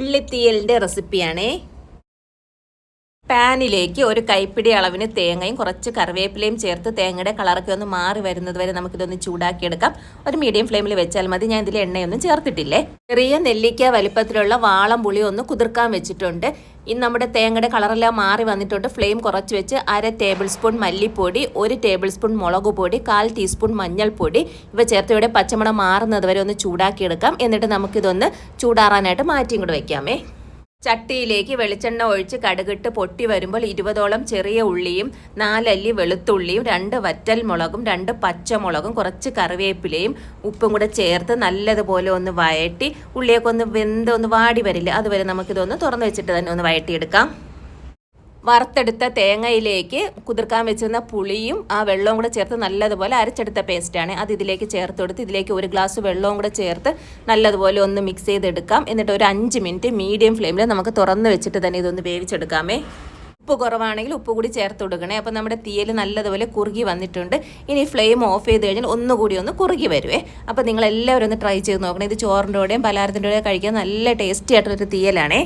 ഉള്ളിത്തീയലിൻ്റെ റെസിപ്പിയാണേ. പാനിലേക്ക് ഒരു കൈപ്പിടി അളവിന് തേങ്ങയും കുറച്ച് കറിവേപ്പിലയും ചേർത്ത് തേങ്ങയുടെ കളറൊക്കെ ഒന്ന് മാറി വരുന്നത് വരെ നമുക്കിതൊന്ന് ചൂടാക്കിയെടുക്കാം. ഒരു മീഡിയം ഫ്ലെയിമിൽ വെച്ചാൽ മതി. ഞാൻ ഇതിൽ എണ്ണയൊന്നും ചേർത്തിട്ടില്ലേ. ചെറിയ നെല്ലിക്ക വലിപ്പത്തിലുള്ള വാളം പുളി ഒന്ന് കുതിർക്കാൻ വെച്ചിട്ടുണ്ട്. ഇന്ന് നമ്മുടെ തേങ്ങയുടെ കളറെല്ലാം മാറി വന്നിട്ടുണ്ട്. ഫ്ലെയിം കുറച്ച് വെച്ച് 1/2 ടേബിൾ സ്പൂൺ മല്ലിപ്പൊടി, 1 ടേബിൾ സ്പൂൺ മുളക് പൊടി, 1/4 ടീസ്പൂൺ മഞ്ഞൾപ്പൊടി ഇവ ചേർത്ത് ഇവിടെ പച്ചമണം മാറുന്നത് വരെ ഒന്ന് ചൂടാക്കിയെടുക്കാം. എന്നിട്ട് നമുക്കിതൊന്ന് ചൂടാറാനായിട്ട് മാറ്റിയും കൂടെ വയ്ക്കാമേ. ചട്ടിയിലേക്ക് വെളിച്ചെണ്ണ ഒഴിച്ച് കടുകിട്ട് പൊട്ടി വരുമ്പോൾ 20ഓളം ചെറിയ ഉള്ളിയും 4 അല്ലി വെളുത്തുള്ളിയും 2 വറ്റൽ മുളകും 2 പച്ചമുളകും കുറച്ച് കറിവേപ്പിലയും ഉപ്പും കൂടെ ചേർത്ത് നല്ലതുപോലെ ഒന്ന് വഴറ്റി ഉള്ളിയൊക്കെ ഒന്ന് വെന്ത് ഒന്ന് വാടി വരില്ല, അതുവരെ നമുക്കിതൊന്ന് തുറന്നു വെച്ചിട്ട് തന്നെ ഒന്ന് വഴറ്റിയെടുക്കാം. വറുത്തെടുത്ത തേങ്ങയിലേക്ക് കുതിർക്കാൻ വെച്ചിരുന്ന പുളിയും ആ വെള്ളവും കൂടെ ചേർത്ത് നല്ലതുപോലെ അരച്ചെടുത്ത പേസ്റ്റാണ് അത് ഇതിലേക്ക് ചേർത്ത് കൊടുത്ത് ഇതിലേക്ക് 1 ഗ്ലാസ് വെള്ളവും കൂടെ ചേർത്ത് നല്ലതുപോലെ ഒന്ന് മിക്സ് ചെയ്തെടുക്കാം. എന്നിട്ട് ഒരു 5 മിനിറ്റ് മീഡിയം ഫ്ലെയിമിൽ നമുക്ക് തുറന്ന് വെച്ചിട്ട് തന്നെ ഇതൊന്ന് വേവിച്ചെടുക്കാമേ. ഉപ്പ് കുറവാണെങ്കിൽ ഉപ്പ് കൂടി ചേർത്ത് കൊടുക്കണേ. അപ്പോൾ നമ്മുടെ തീയൽ നല്ലതുപോലെ കുറുകി വന്നിട്ടുണ്ട്. ഇനി ഫ്ലെയിം ഓഫ് ചെയ്ത് കഴിഞ്ഞാൽ ഒന്നുകൂടി ഒന്ന് കുറുകി വരുവേ. അപ്പോൾ നിങ്ങളെല്ലാവരും ഒന്ന് ട്രൈ ചെയ്ത് നോക്കണം. ഇത് ചോറിൻ്റെ കൂടെയും പലഹാരത്തിൻ്റെ കൂടെയും കഴിക്കാൻ നല്ല ടേസ്റ്റി ആയിട്ടൊരു തീയലാണേ.